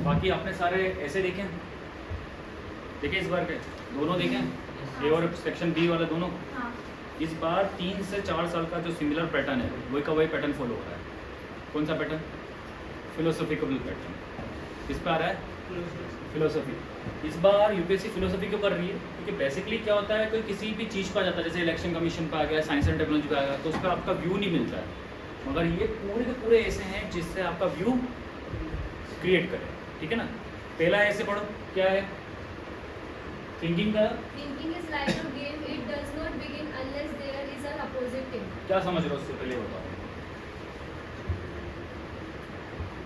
बाकी आपने सारे ऐसे देखे इस बार के दोनों देखें, ए और सेक्शन बी वाला दोनों। हाँ। इस बार 3 से 4 साल का जो सिमिलर पैटर्न है वही का वही पैटर्न फॉलो हो रहा है। कौन सा पैटर्न? Philosophical pattern. किस पे आ रहा है? फिलोसफी। इस बार यूपीएससी फिलोसफी क्यों कर रही है? क्योंकि बेसिकली क्या होता है, कोई किसी भी चीज़ पर आ जाता है, जैसे इलेक्शन कमीशन पर आ गया, साइंस एंड टेक्नोलॉजी पर आ गया, तो उस पर आपका व्यू नहीं मिलता है। मगर ये पूरे के पूरे ऐसे हैं जिससे आपका व्यू क्रिएट करे, ठीक है ना। पहला ऐसे पढ़ो, क्या है? थिंकिंग का Thinking is like a game. It does not begin unless there is an opposite team. क्या समझ रहे हो? उससे पहले बताओ,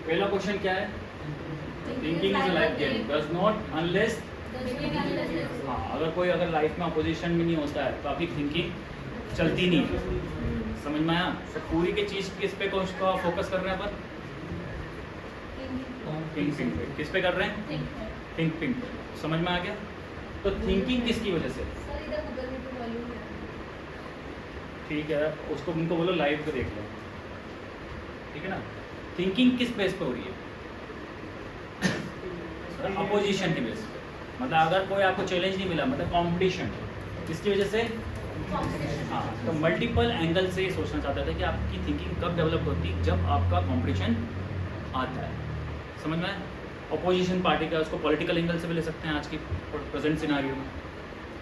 पहला क्वेश्चन क्या है? Thinking is like game, does not unless. हाँ, अगर लाइफ में अपोजिशन भी नहीं होता है तो आपकी थिंकिंग चलती नहीं है। समझ में आया? तो पूरी की चीज़ किस पे फोकस कर रहे हैं अपन? थिंकिंग पे। किस पे कर रहे हैं? थिंकिंग पे। समझ में आ गया? तो थिंकिंग किसकी वजह से? सर इधर गूगल में तो वॉल्यूम है। ठीक है, उसको उनको बोलो लाइव पे देख लो, ठीक है ना। थिंकिंग किस बेस पे हो रही है? अपोजिशन की बेस पे। मतलब अगर कोई आपको चैलेंज नहीं मिला, मतलब कंपटीशन, किसकी वजह से? हाँ, तो मल्टीपल एंगल से ये सोचना चाहता था कि आपकी थिंकिंग कब डेवलप होती है? जब आपका कंपटीशन आता है। समझ में? अपोजिशन पार्टी का, उसको पॉलिटिकल एंगल से भी ले सकते हैं आज की प्रेजेंट सिनारियो में।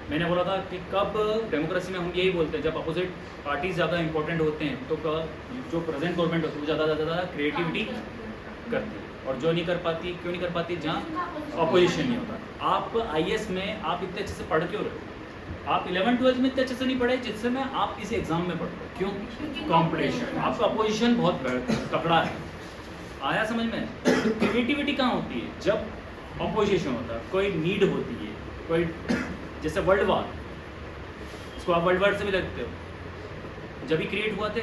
मैंने बोला था कि कब डेमोक्रेसी में हम यही बोलते हैं, जब अपोजिट पार्टीज ज़्यादा इंपॉर्टेंट होते हैं तो जो प्रेजेंट गवर्नमेंट होती है वो ज़्यादा क्रिएटिविटी करती है, और जो नहीं कर पाती, क्यों नहीं कर पाती? जहाँ अपोजिशन नहीं होता। आप आईएएस में आप इतने अच्छे से पढ़ क्यों रहे हो? आप 11-12 में इतने अच्छे से नहीं पढ़े जिससे में आप इस एग्जाम में पढ़ रहे हो। क्यों? कॉम्पिटिशन। आपका अपोजिशन बहुत तकड़ा है। आया समझ में? क्रिएटिविटी कहाँ होती है? जब अपोजिशन होता है, कोई नीड होती है, कोई, जैसे वर्ल्ड वार, इसको आप वर्ल्ड वार से भी लगते हो, जब ही क्रिएट हुआ थे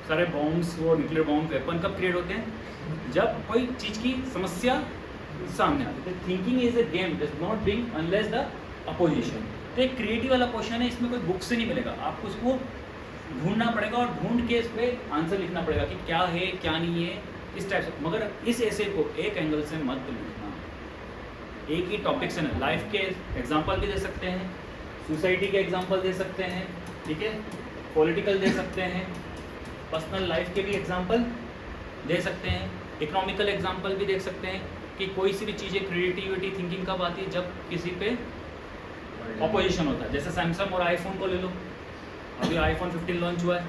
सारे बॉम्ब्स, वो न्यूक्लियर बॉम्ब, वेपन कब क्रिएट होते हैं? जब कोई चीज़ की समस्या सामने आती है। Thinking is a game, does not being unless the opposition. तो एक क्रिएटिव वाला क्वेश्चन है, इसमें कोई बुक से नहीं मिलेगा, आपको उसको ढूंढना पड़ेगा और ढूंढ के इस पर आंसर लिखना पड़ेगा कि क्या है क्या नहीं है, इस टाइप से। मगर इस ऐसे को एक एंगल से मत लिखना, एक ही टॉपिक से ना। लाइफ के एग्जांपल भी दे सकते हैं, सोसाइटी के एग्जांपल दे सकते हैं, ठीक है, पॉलिटिकल दे सकते हैं, पर्सनल लाइफ के भी एग्जांपल दे सकते हैं, इकोनॉमिकल एग्जांपल भी देख सकते हैं कि कोई सी भी चीज़ें क्रिएटिविटी थिंकिंग कब आती है? जब किसी पे अपोजिशन होता है। जैसे सैमसंग और आईफोन को ले लो, अभी आईफोन 15 लॉन्च हुआ है,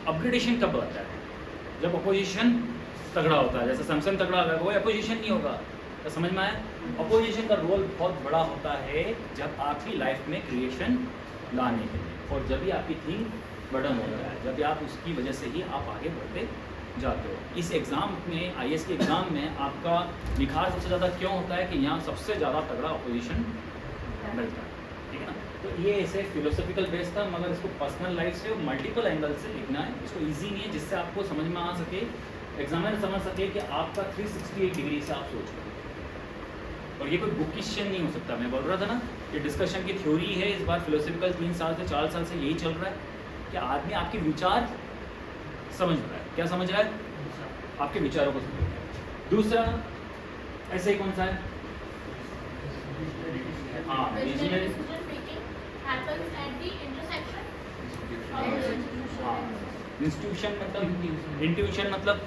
अपग्रेडेशन कब आता है? जब अपोजिशन तगड़ा होता है। जैसे सैमसंग तगड़ा होगा, वो अपोजिशन नहीं होगा। तो समझ में आया? अपोजिशन का रोल बहुत बड़ा होता है जब आपकी लाइफ में क्रिएशन लाने के लिए, और जब भी आपकी थिंक बर्डन होता है, जब भी आप उसकी वजह से ही आप आगे बढ़ते जाते हो। इस एग्ज़ाम में, आईएएस के एग्ज़ाम में आपका निखार सबसे ज़्यादा क्यों होता है? कि यहाँ सबसे ज़्यादा तगड़ा अपोजिशन मिलता है, ठीक है ना। तो ये ऐसे फिलोसॉफिकल बेस था, मगर इसको पर्सनल लाइफ से मल्टीपल एंगल से लिखना है। इसको इजी नहीं है, जिससे आपको समझ में आ सके, एग्जामिनर समझ सके कि आपका 368 डिग्री से आप सोच रहे हो। और ये कोई बुक क्वेश्चन नहीं हो सकता। मैं बोल रहा था ना, ये डिस्कशन की थ्योरी है। इस बार फिलोसॉफिकल 3 साल से 4 साल से यही चल रहा है कि आदमी आपके विचार समझ रहा है। क्या समझ रहा है? आपके विचारों को समझ रहा है। दूसरा ऐसे ही कौन सा है? हाँ, विजनरी। इंस्टीट्यूशन मतलब, इंट्यूशन मतलब,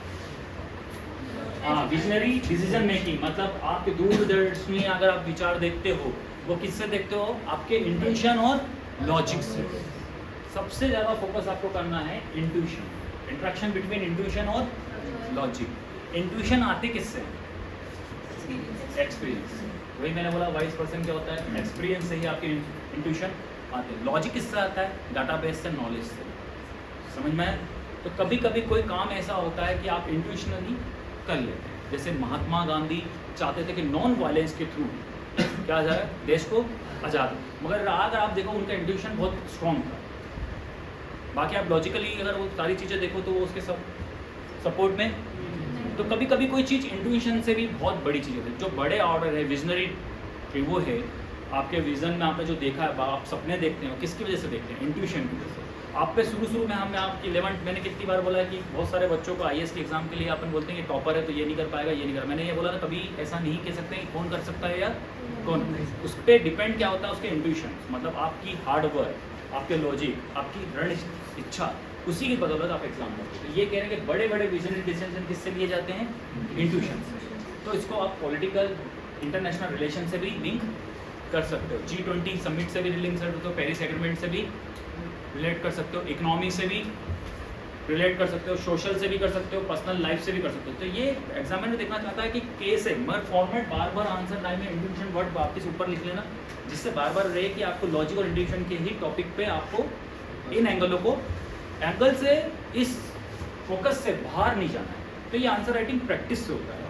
हाँ, विजनरी डिसीजन मेकिंग मतलब आपके दूरदर्शी अगर आप विचार देखते हो, वो किससे देखते हो? आपके इंट्यूशन और लॉजिक से। सबसे ज़्यादा फोकस आपको करना है इंट्यूशन, इंट्रैक्शन बिटवीन इंट्यूशन और लॉजिक। इंट्यूशन आते किससे? एक्सपीरियंस। वही मैंने बोला, वाइस पर्सन क्या होता है? एक्सपीरियंस से ही आपके इंट्यूशन आते हैं। लॉजिक किससे आता है? डाटाबेस से, नॉलेज से। समझ में आया? तो कभी कभी कोई काम ऐसा होता है कि आप इंट्यूशनली कर लेते हैं। जैसे महात्मा गांधी चाहते थे कि नॉन वायलेंस के थ्रू क्या जाए, देश को आज़ाद। मगर अगर आप देखो, उनका इंट्यूशन बहुत स्ट्रॉन्ग था। बाकी आप लॉजिकली अगर वो सारी चीज़ें देखो तो वो उसके सब सपोर्ट में। तो कभी कभी कोई चीज़ इंट्यूशन से भी बहुत बड़ी चीज़ होती है। जो बड़े ऑर्डर है, विजनरी वो है, आपके विजन में आपने जो देखा है, आप सपने देखते हो, किसकी वजह से देखते हैं? इंट्यूशन की वजह से। आप पे शुरू में हमने आपकी 11th मैंने कितनी बार बोला है कि बहुत सारे बच्चों को आईएएस के एग्जाम के लिए अपन बोलते हैं कि टॉपर है तो ये नहीं कर पाएगा, ये नहीं कर, मैंने ये बोला था कभी ऐसा नहीं कह सकते कि कौन कर सकता है या कौन। उस पर डिपेंड क्या होता है, उसके इंट्यूशन, मतलब आपकी हार्ड वर्क, आपके लॉजिक, आपकी रण इच्छा, उसी की बदौलत आप एग्जाम करते हो। तो ये कह रहे हैं कि बड़े बड़े विजनरी डिसीजन किससे लिए जाते हैं, इंट्यूशन से। तो इसको आप पॉलिटिकल इंटरनेशनल रिलेशन से भी लिंक कर सकते हो, G20 समिट से भी लिंक कर सकते हो, पेरिस एग्रीमेंट से भी रिलेट कर सकते हो, इकोनॉमी से भी रिलेट कर सकते हो, सोशल से भी कर सकते हो, पर्सनल लाइफ से भी कर सकते हो। तो ये एग्जामिनर देखना चाहता है कि केस है, मगर फॉर्मेट बार बार आंसर टाइम में इंट्यूशन वर्ड वापस ऊपर लिख लेना, जिससे बार बार रहे कि आपको लॉजिक और इंट्यूशन के ही टॉपिक पे आपको इन एंगल से इस फोकस से बाहर नहीं जाना है। तो ये आंसर राइटिंग प्रैक्टिस से होता है।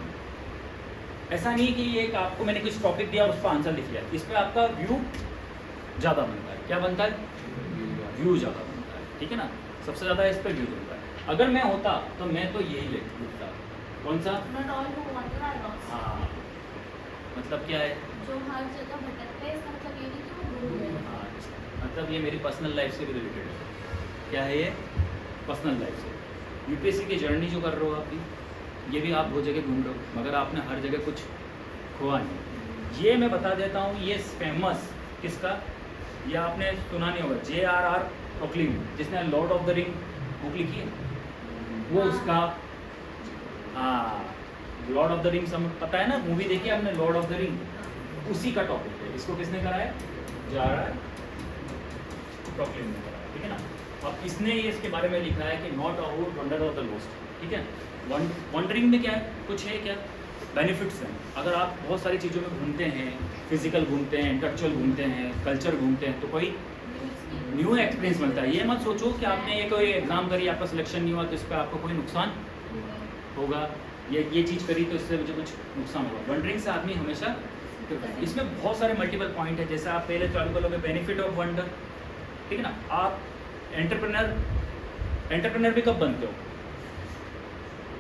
ऐसा नहीं कि ये आपको मैंने कुछ टॉपिक दिया और उस पर आंसर लिख लिया, इस पर आपका व्यू ज़्यादा बनता है। क्या बनता है? व्यू ज़्यादा बनता है, ठीक है ना, सबसे ज़्यादा इस पर व्यू बनता है। अगर मैं होता तो मैं तो यही लिखता, कौन सा? हाँ, मतलब क्या है, जो हर जगह भटकते हैं, इसका मतलब ये नहीं कि वो गुरु है। हाँ, मतलब ये मेरी पर्सनल लाइफ से भी रिलेटेड है। क्या है ये? पर्सनल लाइफ से। यूपीएससी की जर्नी जो कर रहे हो आपकी, ये भी आप बहुत जगह घूम रहे हो, मगर आपने हर जगह कुछ खोआ नहीं। ये मैं बता देता हूँ, ये फेमस किसका, ये आपने सुना नहीं होगा, J.R.R. टोल्किन, जिसने Lord of the ring book लिखी है, वो उसका, हाँ, लॉर्ड ऑफ द रिंग पता है ना, मूवी देखी है आपने लॉर्ड ऑफ द रिंग, उसी का टॉपिक है। इसको किसने करा है? J.R.R. टोल्किन ने करा है, ठीक है ना। अब इसने ये इसके बारे में लिखा है कि not about wonder of the lost, ठीक है। वंडरिंग में क्या है, कुछ है क्या, बेनिफिट्स हैं। अगर आप बहुत सारी चीज़ों में घूमते हैं, फिजिकल घूमते हैं, इंटेलेक्चुअल घूमते हैं, कल्चर घूमते हैं, तो कोई न्यू एक्सपीरियंस मिलता है। ये मत सोचो कि आपने ये कोई एग्जाम करी, आपका सिलेक्शन नहीं हुआ तो इस पर आपको कोई नुकसान होगा, ये चीज़ करी तो इससे मुझे कुछ नुकसान होगा। वंडरिंग से आदमी हमेशा, इसमें बहुत सारे मल्टीपल पॉइंट है। जैसे आप पहले चालू करोगे बेनिफिट ऑफ वंडर, ठीक है ना। आप एंटरप्रेन्योर भी कब बनते हो?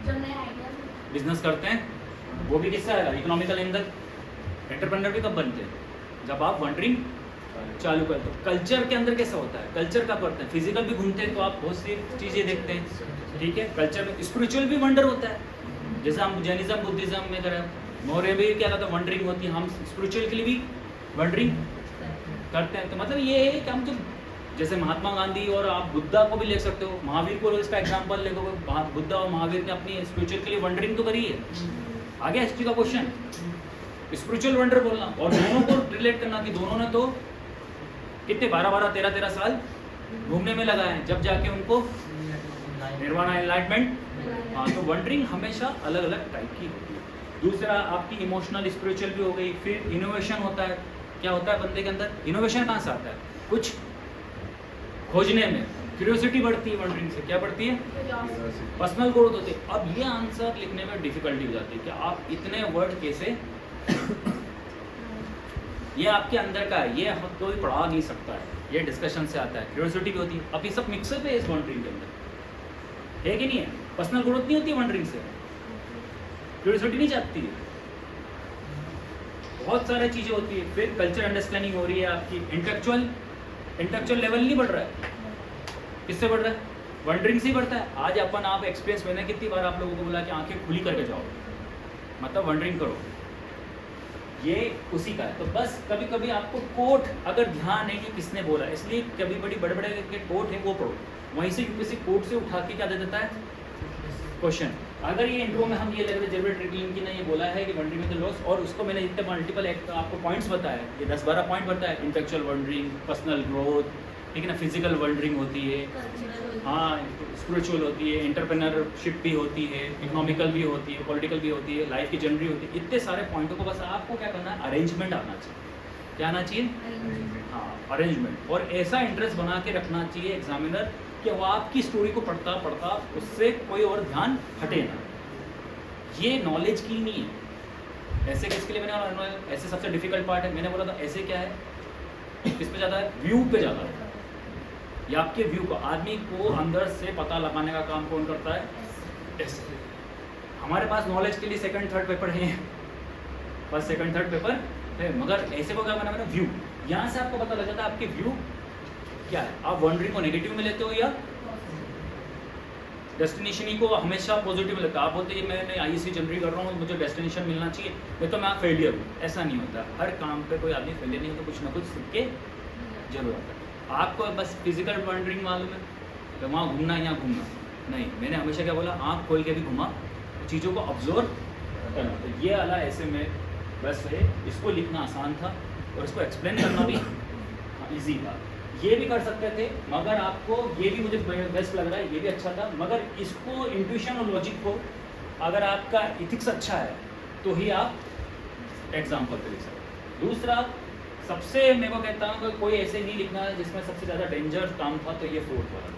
जब नए आइडिया बिजनेस करते हैं, वो भी किससे आएगा, इकोनॉमिकल एंगल। एंटरप्रेन्योर भी कब बनते हैं? जब आप वंडरिंग चालू करते हो। कल्चर के अंदर कैसा होता है, कल्चर का पढ़ते हैं, फिजिकल भी घूमते हैं तो आप बहुत सी चीज़ें देखते हैं, ठीक है। कल्चर में स्पिरिचुअल भी वंडर होता है, जैसे हम जैनिज्म बुद्धिज्म में करें, मौर्य भी क्या कहता है, वंडरिंग होती है। हम स्पिरिचुअल के लिए भी वंडरिंग करते हैं। तो मतलब ये है कि हम जो, जैसे महात्मा गांधी और आप बुद्धा को भी ले सकते हो, महावीर को इसका एग्जाम्पल ले, बुद्धा और महावीर ने अपनी स्पिरिचुअल के लिए वंडरिंग तो करी है। आगे हिस्ट्री का क्वेश्चन, स्पिरिचुअल वंडर बोलना और दोनों को रिलेट करना कि दोनों ने तो कितने 12-12, 13-13 साल घूमने में लगाए, जब जाके उनको निर्वाण एनलाइटमेंट। हाँ, तो वंडरिंग हमेशा अलग अलग टाइप की होती है। दूसरा आपकी इमोशनल स्पिरिचुअल भी हो गई। फिर इनोवेशन होता है। क्या होता है बंदे के अंदर इनोवेशन? कहाँ से आता है? कुछ खोजने में क्यूरियोसिटी बढ़ती है वंडरिंग से। क्या बढ़ती है? पर्सनल ग्रोथ होती है। अब ये आंसर लिखने में डिफिकल्टी हो जाती है कि आप इतने वर्ड कैसे, ये आपके अंदर का है, ये कोई पढ़ा नहीं सकता है, ये डिस्कशन से आता है। क्यूरियोसिटी भी होती है। अब ये सब मिक्सअप है इस वंडरिंग के अंदर, है कि नहीं है? पर्सनल ग्रोथ नहीं होती है वंडरिंग से, क्यूरियोसिटी नहीं जाती है, बहुत सारी चीज़ें होती है। फिर कल्चर अंडरस्टैंडिंग हो रही है आपकी। इंटेलेक्चुअल लेवल नहीं बढ़ रहा है, किससे बढ़ रहा है? वंडरिंग से ही बढ़ता है। आज अपन आप एक्सपीरियंस, मैंने कितनी बार आप लोगों को बोला कि आंखें खुली करके जाओ, मतलब वंडरिंग करो, ये उसी का है। तो बस कभी कभी आपको कोट अगर ध्यान है कि किसने बोला, इसलिए कभी बड़े बड़े के कोट है वो पढ़ो, वहीं से यूपीएससी कोट से उठा के क्या दे देता है क्वेश्चन। अगर ये इंट्रो में हम ये लग रहे जेबरेट ट्रिकलिंग की ने ये बोला है कि वंडरिंग में द लॉस, और उसको मैंने इतने मल्टीपल आपको पॉइंट्स बताया, ये 10-12 पॉइंट बताया। इंटेलेक्चुअल वंडरिंग, पर्सनल ग्रोथ, ठीक है ना, फिजिकल वंडरिंग होती है, हाँ, स्पिरिचुअल होती है, एंटरप्रेन्योरशिप भी होती है, इकोनॉमिकल भी होती है, पॉलिटिकल भी होती है, लाइफ की जर्नी होती है। इतने सारे पॉइंटों को बस आपको क्या करना है, अरेंजमेंट आना चाहिए। क्या आना चाहिए? हाँ, अरेंजमेंट। और ऐसा इंटरेस्ट बना के रखना चाहिए एग्जामिनर कि वो आपकी स्टोरी को पढ़ता पढ़ता उससे कोई और ध्यान हटे ना। ये नॉलेज की नहीं है। ऐसे किसके लिए मैंने बोला? ऐसे सबसे डिफिकल्ट पार्ट है। मैंने बोला था ऐसे क्या है, किस पे ज़्यादा है? व्यू पे ज़्यादा है। या आपके व्यू को, आदमी को अंदर से पता लगाने का काम कौन करता है? ऐसे। हमारे पास नॉलेज के लिए सेकंड थर्ड पेपर हैं, फर्स्ट सेकंड थर्ड पेपर है, मगर ऐसे को क्या बना व्यू। यहाँ से आपको पता लग जाता है आपके व्यू क्या है, आप वंडरिंग को नेगेटिव में लेते हो या डेस्टिनेशन ही को हमेशा पॉजिटिव में लेते हो। आप बोलते हैं मैं IEC जनरली कर रहा हूँ, मुझे डेस्टिनेशन मिलना चाहिए, मैं तो मैं फेलियर हूँ। ऐसा नहीं होता, हर काम पे कोई आदमी फेलियर नहीं होता, कुछ ना कुछ सीख के जरूर आता है। आपको बस फिजिकल वंडरिंग मालूम है कि वहाँ घूमना है यहाँ घूमना नहीं, मैंने हमेशा क्या बोला, आँख खोल के भी घूमा, चीज़ों को ऑब्जर्व करना। तो ये वाला ऐसे में बस है, इसको लिखना आसान था और इसको एक्सप्लेन करना भी ईजी था। ये भी कर सकते थे, मगर आपको ये भी मुझे बेस्ट लग रहा है, ये भी अच्छा था, मगर इसको इंट्यूशन और लॉजिक को अगर आपका इथिक्स अच्छा है तो ही आप एग्जाम्पल पे लिख सकते। दूसरा सबसे मैं को कहता हूँ कि कोई ऐसे नहीं लिखना है जिसमें सबसे ज़्यादा डेंजर काम था, तो ये फोर्थ वाला था।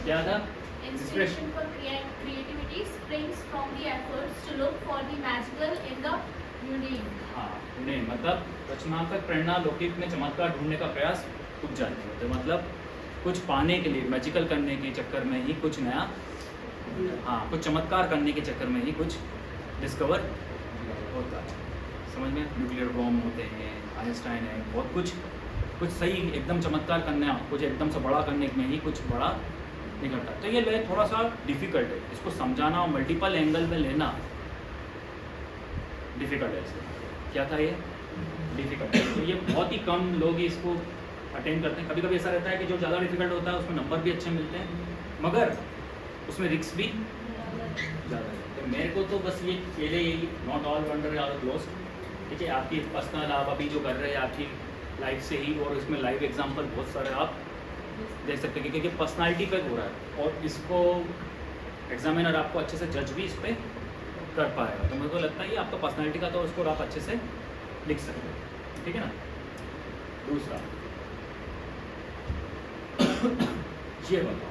क्या था? Inspiration for creativity springs from the efforts to look for the magical in the unique. हाँ, नहीं मतलब रचनात्मक प्रेरणा लौकिक में चमत्कार ढूंढने का प्रयास उग जाती है। तो मतलब कुछ पाने के लिए, मैजिकल करने के चक्कर में ही कुछ नया, हाँ कुछ चमत्कार करने के चक्कर में ही कुछ डिस्कवर होता है। समझ में? न्यूक्लियर बॉम्ब होते हैं, आइंस्टाइन है, बहुत कुछ सही एकदम चमत्कार करना, कुछ एकदम से बड़ा करने में ही कुछ बड़ा निकलता है। तो ये ले थोड़ा सा डिफिकल्ट है, इसको समझाना और मल्टीपल एंगल में लेना डिफिकल्ट है। इसको क्या था ये? डिफिकल्ट है। तो ये बहुत ही कम लोग इसको अटेंड करते हैं। कभी कभी ऐसा रहता है कि जो ज़्यादा डिफिकल्ट होता है उसमें नंबर भी अच्छे मिलते हैं, मगर उसमें रिस्क भी ज़्यादा है। तो मेरे को तो बस ये पहले यही, not all wonder are close, ठीक है, आपकी पर्सनल आप अभी जो कर रहे हैं आपकी लाइफ से ही, और इसमें लाइव एग्जांपल बहुत सारे आप देख सकते हैं, क्योंकि पर्सनालिटी पे हो रहा है और इसको एग्जामिनर आपको अच्छे से जज भी इस पर कर पाएगा। तो मेरे को लगता है ये आपका पर्सनालिटी का, तो उसको आप अच्छे से लिख सकते हो, ठीक है ना। दूसरा ये बताओ,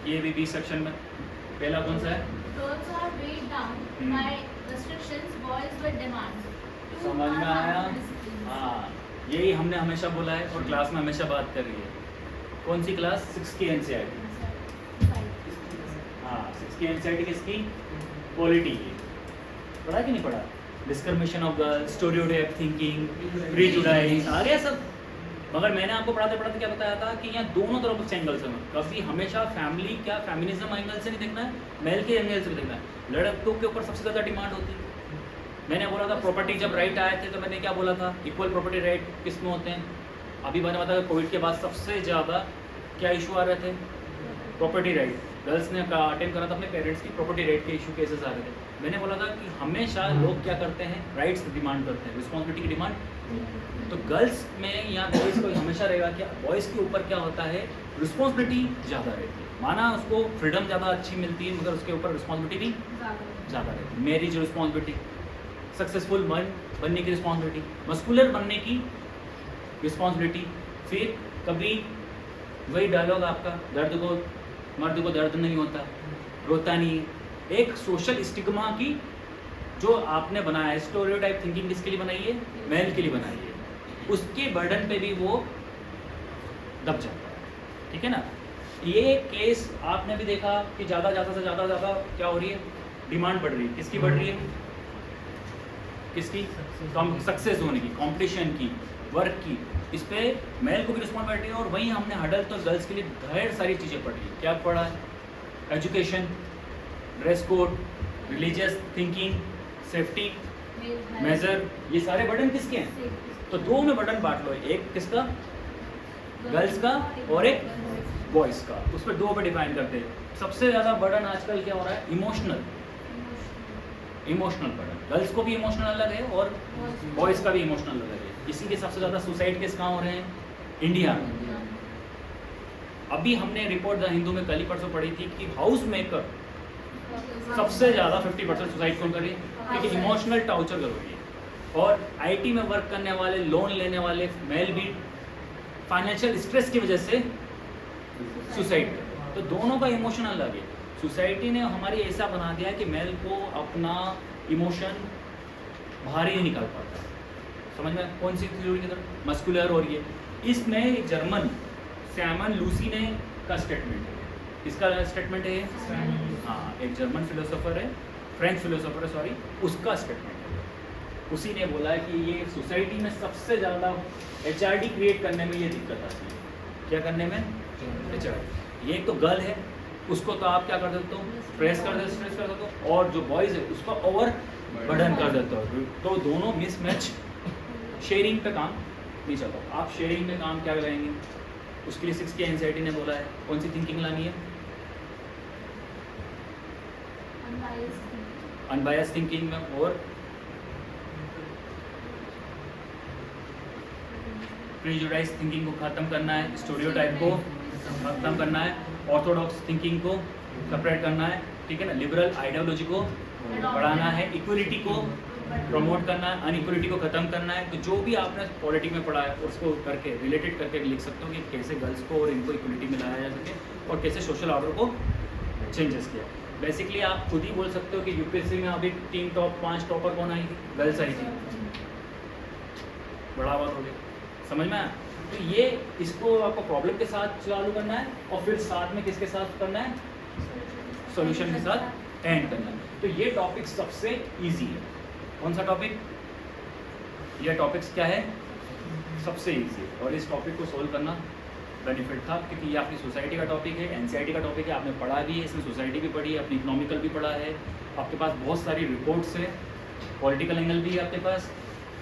ये भी 20 सेक्शन में पहला कौन सा है? Girls are weighed down by restrictions, boys with demands. समझ में आया? हाँ, यही हमने हमेशा बोला है और क्लास में हमेशा बात कर रही है। कौन सी क्लास? 6 की NCERT। हाँ, 6 की NCERT किसकी? पॉलिटी की। पढ़ा कि नहीं पढ़ा? Discrimination of girls, stereotype thinking, prejudice, आ गया सब। मगर मैंने आपको पढ़ाते पढ़ाते क्या बताया था कि यहाँ दोनों तरफ से एंगल से, कभी हमेशा फैमिली क्या फेमिनिज्म एंगल से नहीं देखना है, मेल के एंगल से भी देखना है। लड़कों के ऊपर सबसे ज़्यादा डिमांड होती है। मैंने बोला था प्रॉपर्टी जब राइट आए थे तो मैंने क्या बोला था, इक्वल प्रॉपर्टी राइट किस में होते हैं? अभी मैंने बताया कोविड के बाद सबसे ज़्यादा क्या इशू आ रहे थे? Property right. गर्ल्स ने अटेंड करा था अपने पेरेंट्स की, प्रॉपर्टी राइट के इशू केसेस आ रहे थे। मैंने बोला था कि हमेशा लोग क्या करते हैं, राइट्स डिमांड करते हैं, रिस्पॉन्सिबिलिटी की डिमांड। तो गर्ल्स में या बॉयज़ को हमेशा रहेगा क्या, बॉयज़ के ऊपर क्या होता है, रिस्पॉन्सिबिलिटी ज़्यादा रहती है। माना उसको फ्रीडम ज़्यादा अच्छी मिलती है, मगर उसके ऊपर रिस्पॉन्सिबिलिटी भी ज़्यादा रहती है। मैरिज रिस्पॉन्सिबिलिटी, सक्सेसफुल बनने की रिस्पॉन्सिबिलिटी, मस्कुलर बनने की रिस्पॉन्सिबिलिटी। फिर कभी वही डायलॉग आपका, दर्द को, मर्द को दर्द नहीं होता, रोता नहीं। एक सोशल स्टिग्मा की जो आपने बनाया है, स्टेरियोटाइप थिंकिंग किसके लिए बनाई है? मेल के लिए बनाई है। उसके बर्डन पे भी वो दब जाता है, ठीक है ना। ये केस आपने भी देखा कि ज़्यादा क्या हो रही है, डिमांड बढ़ रही है। किसकी बढ़ रही है? किसकी? सक्सेस होने की, कंपटीशन की, वर्क की। इस पे मेल को भी रिस्पॉन्सिबिलिटी है। और वहीं हमने हडल तो गर्ल्स के लिए ढेर सारी चीज़ें पढ़ी है। क्या पढ़ा है? Education, dress code, religious thinking, safety major, ये सारे बर्डन किसके हैं? तो दो में बर्डन बांट लो, एक किसका? गर्ल्स का और एक बॉयज़ का। उस पर दो पे डिफाइन करते हैं। सबसे ज़्यादा बर्डन आजकल क्या हो रहा है? Emotional burden. गर्ल्स को भी इमोशनल अलग है और बॉयज़ का भी इमोशनल अलग है। इसी के सबसे ज़्यादा सुसाइड केस कहाँ हो रहे हैं? इंडिया में। अभी हमने रिपोर्ट द हिंदू में कल ही परसों पढ़ी थी कि हाउस मेकर सबसे ज़्यादा 50% सुसाइड कौन कर रही है? क्योंकि इमोशनल टॉर्चर कर रही है। और आईटी में वर्क करने वाले, लोन लेने वाले मेल भी फाइनेंशियल स्ट्रेस की वजह से सुसाइड कर। तो दोनों का इमोशन अलग है। सोसाइटी ने हमारी ऐसा बना दिया है कि मेल को अपना इमोशन बाहर ही नहीं निकाल पाता। समझ में? कौन सी थ्योरी की तरफ? मस्कुलर। और ये इसमें एक जर्मन सैमन लूसी ने का स्टेटमेंट है। किसका स्टेटमेंट है? हाँ, एक जर्मन फिलोसोफर है, फ्रेंच फिलोसोफर है सॉरी, उसका स्टेटमेंट है। उसी ने बोला है कि ये सोसाइटी में सबसे ज़्यादा HRD क्रिएट करने में ये दिक्कत आती है। क्या करने में? रिचार्ज। ये एक तो गर्ल है, उसको तो आप क्या कर देते हो? स्ट्रेस कर देते हो, और जो बॉयज़ है उसको ओवर बर्डन कर देते हो। तो दोनों मिसमैच, शेयरिंग पे काम नहीं चलता। आप शेयरिंग पे काम क्या लगाएंगे? उसके लिए 6 की एंजाइटी ने बोला है कौन सी थिंकिंग लानी है? अनबायस थिंकिंग में, और प्रेजुडाइज थिंकिंग को ख़त्म करना है, स्टीरियोटाइप को ख़त्म करना है, ऑर्थोडॉक्स थिंकिंग को सेपरेट करना है, ठीक है ना, लिबरल आइडियोलॉजी को बढ़ाना है, इक्वलिटी को प्रमोट करना है, अनइक्वलिटी को ख़त्म करना है। तो जो भी आपने पॉलिटिक्स में पढ़ा है उसको करके रिलेटेड करके लिख सकते हो कि कैसे गर्ल्स को और इनको इक्वलिटी में लाया जा सके और कैसे सोशल ऑर्डर को चेंजेस किया। बेसिकली आप खुद ही बोल सकते हो कि यूपीएससी में अभी 5 टॉपर कौन आई थी? गर्ल्स आई थी। बड़ा बात हो गया, समझ में आया? तो ये इसको आपको प्रॉब्लम के साथ चालू करना है और फिर साथ में किसके साथ करना है? सॉल्यूशन के साथ एंड करना है। तो ये टॉपिक सबसे इजी है। कौन सा टॉपिक? ये टॉपिक्स क्या है? सबसे इजी है। और इस टॉपिक को सोल्व करना बेनिफिट था क्योंकि ये आपकी सोसाइटी का टॉपिक है, एनसीईआरटी का टॉपिक है, आपने पढ़ा भी है, इसमें सोसाइटी भी पढ़ी है, अपनी इकोनॉमिकल भी पढ़ा है, आपके पास बहुत सारी रिपोर्ट्स है, पॉलिटिकल एंगल भी है आपके पास,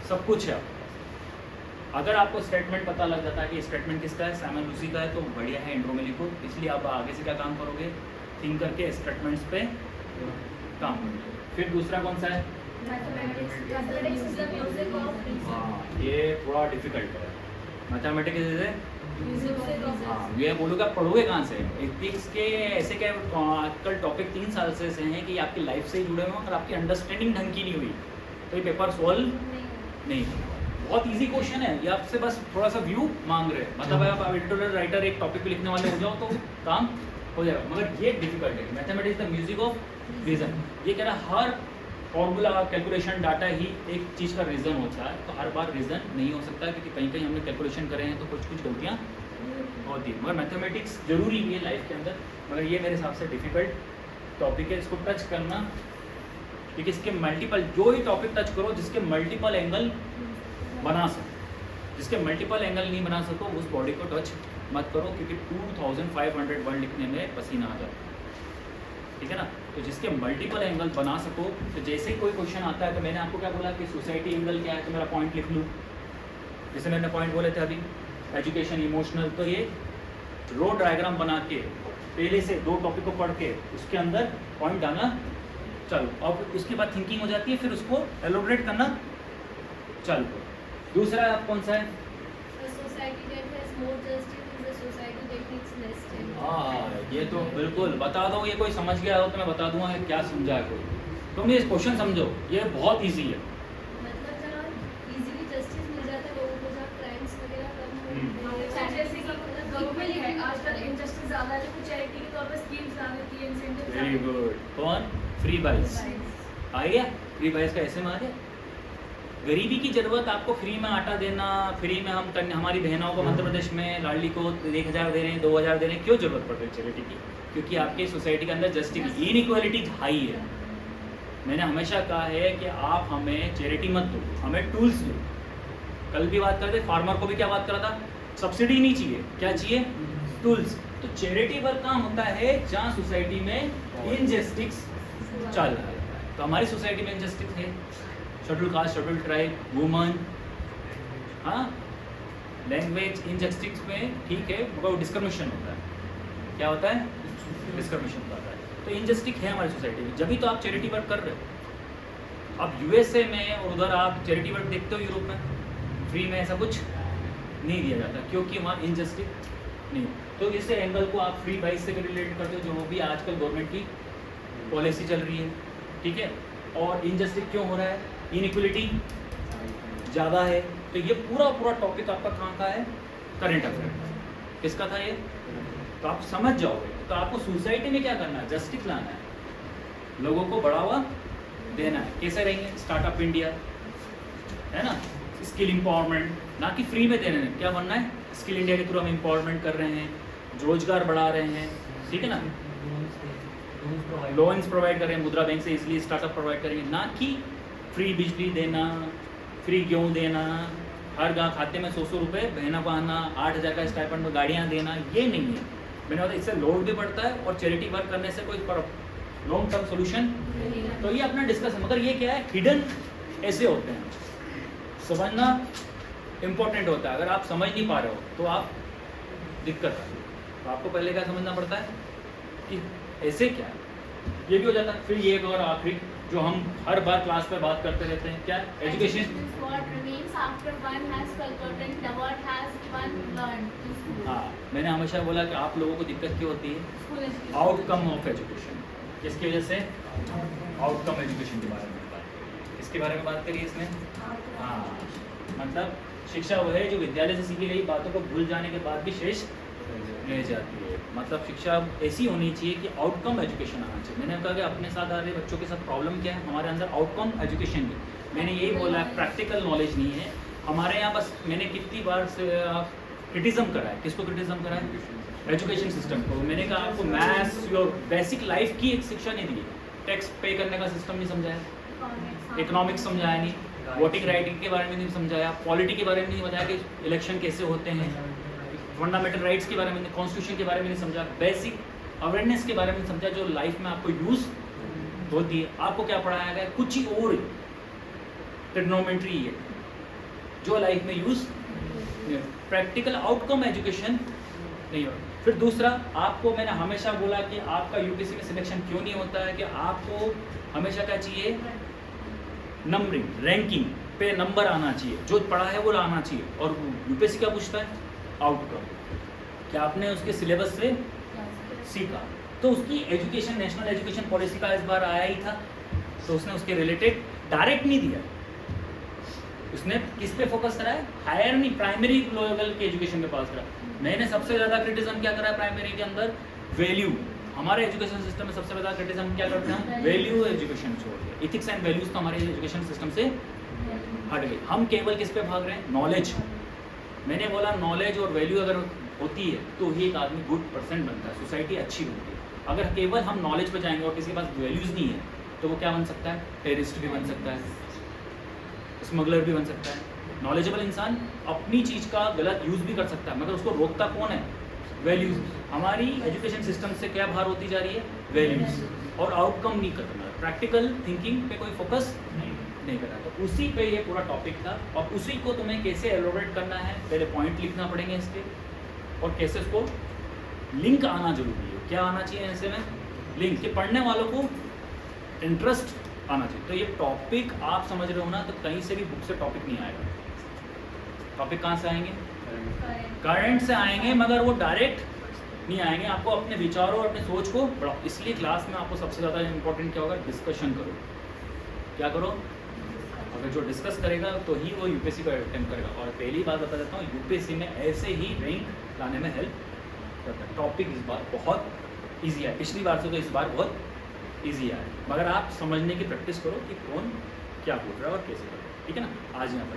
सब कुछ है आपके पास। अगर आपको स्टेटमेंट पता लग जाता है कि स्टेटमेंट किसका है, सैमुअल लूसी का है, तो बढ़िया है, इंट्रो में लिखो। इसलिए आप आगे से क्या काम करोगे? थिंक करके स्टेटमेंट्स पे काम करोगे। फिर दूसरा कौन सा है? हाँ, ये थोड़ा डिफिकल्ट है। मैथमेटिक्स इज हाँ, ये बोलूँगा पढ़ोगे कहाँ से? एथिक्स के ऐसे क्या आजकल टॉपिक 3 साल से ऐसे हैं कि आपकी लाइफ से ही जुड़े हुए हैं और आपकी अंडरस्टैंडिंग ढंग की नहीं हुई तो ये पेपर सॉल्व नहीं। बहुत इजी क्वेश्चन है, ये आपसे बस थोड़ा सा व्यू मांग रहे हैं। मतलब आप एडिटोरियल राइटर एक टॉपिक पे लिखने वाले हो जाओ तो काम हो जाएगा, मगर ये डिफिकल्ट है। Mathematics the music of reason, ये कह रहा है हर फॉर्मूला कैलकुलेशन डाटा ही एक चीज़ का रीज़न होता है, तो हर बार रीज़न नहीं हो सकता क्योंकि कहीं कहीं हमने कैलकुलेशन करे हैं तो कुछ गलतियाँ होती हैं। मगर मैथमेटिक्स जरूरी भी है लाइफ के अंदर, मगर ये मेरे हिसाब से डिफ़िकल्ट टॉपिक है। इसको टच करना क्योंकि इसके मल्टीपल, जो ही टॉपिक टच करो जिसके मल्टीपल एंगल बना सको, जिसके मल्टीपल एंगल नहीं बना सको उस बॉडी को टच मत करो क्योंकि 2500 वर्ड लिखने में पसीना आ जाता है, ठीक है ना। तो जिसके मल्टीपल एंगल बना सको, तो जैसे ही कोई क्वेश्चन आता है तो मैंने आपको क्या बोला कि सोसाइटी एंगल क्या है, तो मेरा पॉइंट लिख लूँ। जैसे मैंने पॉइंट बोले थे अभी एजुकेशन, इमोशनल, तो ये रो डायग्राम बना के पहले से 2 टॉपिक को पढ़ के उसके अंदर पॉइंट डालना चालू, और उसके बाद थिंकिंग हो जाती है, फिर उसको एलोबरेट करना चालू करो। दूसरा कौन सा है? हाँ, ये तो बिल्कुल बता दो, ये कोई समझ गया हो तो मैं बता दूंगा क्या समझा है कोई। तुम ये क्वेश्चन समझो, ये बहुत इजी है। मतलब जहाँ इजीली जस्टिस मिल जाता है लोगों को, जहाँ क्राइम्स वगैरह कम हो, जैसे कि गवर्नमेंट है आजकल इनजस्टिस ज़्यादा है, कुछ चैरिटी के तौर पर स्कीम्स ला देती है, इंसेंटिव। Very good. कौन? फ्री बाइस आ गया। फ्री बाइस का ऐसे में आ गया। गरीबी की ज़रूरत, आपको फ्री में आटा देना, फ्री में हम हमारी बहनों को मध्य प्रदेश में लाडली को 1000 दे रहे हैं, 2000 दे रहे हैं, क्यों ज़रूरत पड़ रही है चैरिटी की? क्योंकि आपके सोसाइटी के अंदर जस्टिस, इनइक्वालिटी हाई है। मैंने हमेशा कहा है कि आप हमें चैरिटी मत दो, हमें टूल्स दो। कल भी बात करते, फार्मर को भी क्या बात करा था? सब्सिडी नहीं चाहिए, क्या चाहिए? टूल्स। तो चैरिटी वर्क काम होता है जहाँ सोसाइटी में इनजस्टिस चल रहा है। तो हमारी सोसाइटी में इनजस्टिस है, schedule caste, schedule tribe, woman, हाँ, लैंग्वेज, इनजस्टिस में ठीक है, मगर डिस्क्रिमिनेशन होता है। क्या होता है? डिस्क्रिमिनेशन होता है। तो इनजस्टिस है हमारी सोसाइटी में, जब भी तो आप चैरिटी वर्क कर रहे हो। अब यूएसए में और उधर आप चैरिटी वर्क देखते हो, यूरोप में फ्री में ऐसा कुछ नहीं दिया जाता क्योंकि वहाँ इनजस्टिस नहीं। तो इस एंगल को आप फ्री बाइस से रिलेट करते हो, जो भी आजकल गवर्नमेंट की पॉलिसी चल रही है, ठीक है। और इनजस्टिस क्यों हो रहा है? इनइक्वलिटी ज़्यादा है। तो ये पूरा टॉपिक आपका कहाँ का है? Current affair. किसका था ये? तो आप समझ जाओगे। तो आपको सोसाइटी में क्या करना है? जस्टिस लाना है, लोगों को बढ़ावा देना है। कैसे रहेंगे? स्टार्टअप इंडिया है ना, स्किल एम्पावरमेंट, ना कि फ्री में देने हैं। क्या बनना है? स्किल इंडिया के थ्रू हम एम्पावरमेंट कर रहे हैं, रोजगार बढ़ा रहे हैं, ठीक है ना, लोन्स प्रोवाइड कर रहे हैं, मुद्रा बैंक से इसलिए स्टार्टअप प्रोवाइड करेंगे, ना कि फ्री बिजली देना, फ्री गेहूँ देना, हर खाते में 100 रुपये बहना को आना, 8,000 का स्टाइपेंड में गाड़ियाँ देना, ये नहीं है। मैंने बोला इससे लोड भी बढ़ता है और चैरिटी वर्क करने से कोई लॉन्ग टर्म सोल्यूशन। तो ये अपना डिस्कस है, मगर ये क्या है, हिडन ऐसे होते हैं, समझना इम्पोर्टेंट होता है। अगर आप समझ नहीं पा रहे हो तो आप दिक्कत है। तो आपको पहले क्या समझना पड़ता है कि ऐसे क्या है, ये भी हो जाता है। फिर ये एक और आखिरी जो हम हर बार क्लास पे बात करते रहते हैं, क्या एजुकेशन। हाँ, मैंने हमेशा बोला कि आप लोगों को दिक्कत क्यों होती है, आउटकम ऑफ एजुकेशन। किसकी वजह से, आउटकम एजुकेशन के बारे में बात करिए, इसके बारे में बात करिए इसमें। हाँ, मतलब शिक्षा वह है जो विद्यालय से सीखी गई बातों को भूल जाने के बाद भी शेष रह जाती है। मतलब शिक्षा ऐसी होनी चाहिए कि आउटकम एजुकेशन आना चाहिए। मैंने कहा कि अपने साथ आ रहे बच्चों के साथ प्रॉब्लम क्या है, हमारे अंदर आउटकम एजुकेशन है। मैंने यही बोला प्रैक्टिकल नॉलेज नहीं है हमारे यहाँ। बस मैंने कितनी बार से क्रिटिज्म करा है, किसको क्रिटिज्म करा है, एजुकेशन सिस्टम को। मैंने कहा आपको मैथ्स और बेसिक लाइफ की एक शिक्षा नहीं दी, टैक्स पे करने का सिस्टम नहीं समझाया, इकोनॉमिक्स समझाया नहीं, वोटिंग राइटिंग के बारे में नहीं समझाया, पॉलिटी के बारे में नहीं बताया कि इलेक्शन कैसे होते हैं, फंडामेंटल राइट्स के बारे में, कॉन्स्टिट्यूशन के बारे में नहीं समझा, बेसिक अवेयरनेस के बारे में नहीं समझा जो लाइफ में आपको यूज़ होती है। आपको क्या पढ़ाया गया, कुछ ही और ट्रिग्नोमेट्री है जो लाइफ में यूज़, प्रैक्टिकल आउटकम एजुकेशन नहीं हो। फिर दूसरा, आपको मैंने हमेशा बोला कि आपका यूपीएससी में सिलेक्शन क्यों नहीं होता है कि आपको हमेशा क्या चाहिए, नंबरिंग, रैंकिंग पे नंबर आना चाहिए, जो पढ़ा है वो आना चाहिए। और यूपीएससी क्या पूछता है, आउटकम, क्या आपने उसके सिलेबस से सीखा। तो उसकी एजुकेशन, नेशनल एजुकेशन पॉलिसी का इस बार आया ही था, तो उसने उसके रिलेटेड डायरेक्ट नहीं दिया, उसने किस पे फोकस करा है, हायर नहीं, प्राइमरी लेवल के एजुकेशन पे पास करा। मैंने सबसे ज़्यादा क्रिटिज्म क्या करा है प्राइमरी के अंदर, वैल्यू। हमारे एजुकेशन सिस्टम में सबसे ज़्यादा क्रिटिज्म क्या करते हैं हम, वैल्यू एजुकेशन छोड़ के। इथिक्स एंड वैल्यूज तो हमारे एजुकेशन सिस्टम से हट गई। हम केवल किस पे भाग रहे हैं, नॉलेज। मैंने बोला नॉलेज और वैल्यू अगर होती है तो ही एक आदमी गुड पर्सन बनता है, सोसाइटी अच्छी बनती है। अगर केवल हम नॉलेज पे जाएंगे और किसी के पास वैल्यूज़ नहीं है तो वो क्या बन सकता है, टेररिस्ट भी बन सकता है, स्मगलर भी बन सकता है। नॉलेजेबल इंसान अपनी चीज़ का गलत यूज़ भी कर सकता है, मगर उसको रोकता कौन है, वैल्यूज़। हमारी एजुकेशन सिस्टम से क्या बाहर होती जा रही है, वैल्यूज़, और आउटकम नहीं करना, प्रैक्टिकल थिंकिंग पे कोई फोकस नहीं करना। तो उसी पे ये पूरा टॉपिक था, और उसी को तुम्हें कैसे एलोबरेट करना है, पहले पॉइंट लिखना पड़ेंगे इसके, और कैसे उसको लिंक आना जरूरी है। क्या आना चाहिए ऐसे में, लिंक, कि पढ़ने वालों को इंटरेस्ट आना चाहिए। तो ये टॉपिक आप समझ रहे हो ना, तो कहीं से भी बुक से टॉपिक नहीं आएगा। टॉपिक कहाँ से आएंगे, करंट से आएंगे, मगर वो डायरेक्ट नहीं आएंगे। आपको अपने विचारों और अपने सोच को बढ़ाओ। इसलिए क्लास में आपको सबसे ज़्यादा इंपॉर्टेंट क्या होगा, डिस्कशन करो। क्या करो, अगर जो डिस्कस करेगा तो ही वो यूपीएससी को अटेम्प्ट करेगा। और पहली बात बता देता हूँ, यूपीएससी में ऐसे ही रैंक लाने में हेल्प करता है। टॉपिक इस बार बहुत ईजी है, पिछली बार से तो इस बार बहुत ईजी है, मगर आप समझने की प्रैक्टिस करो कि कौन क्या पूछ रहा है और कैसे करो। ठीक है ना, आज यहाँ पर